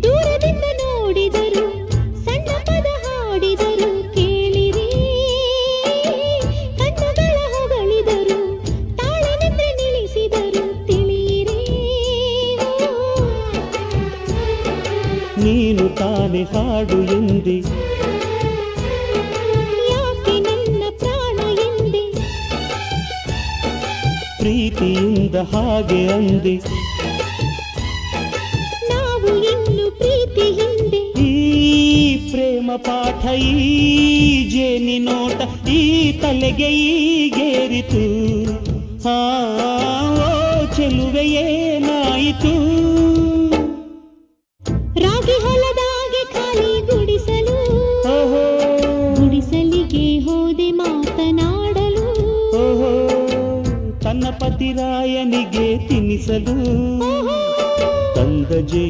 ದೂರದಿಂದ ನೋಡಿದರು ಸಣ್ಣ ಪದ ಹಾಡಿದರು ಕೇಳಿರಿ ಕಣ್ಣುಗಳ ಹೊಗಳಿದರು ತಾಳನಿಂದ ನಿಲ್ಲಿಸಿದರು ತಿಳಿಯಿರಿ ನೀನು ತಾನೆ ಹಾಡು ಎಂದೆ ಯಾಕೆ ನನ್ನ ಪ್ರಾಣ ಎಂದೆ ಪ್ರೀತಿಯಿಂದ ಹಾಗೆ ಅಂದೆ ನಾವು ಇನ್ನು ಪ್ರೀತಿ ಹಿಂದೆ ಈ ಪ್ರೇಮ ಪಾಠ ಈ ಜೇನಿ ನೋಟ ಈ ತಲೆಗೆ ಈಗೇರಿತು ಆ ಓ ಚೆಲುವೆ ಏನಾಯಿತು ರಾಗಿ ಹೊಲದಾಗೆ ಖಾಲಿ ಗುಡಿಸಲು ಓಹೋ ಗುಡಿಸಲಿಗೆ ಹೋದೆ ಮಾತನಾಡಲು ಓಹೋ ತನ್ನ ಪತಿರಾಯನಿಗೆ ತಿನ್ನಿಸಲು ತಂದ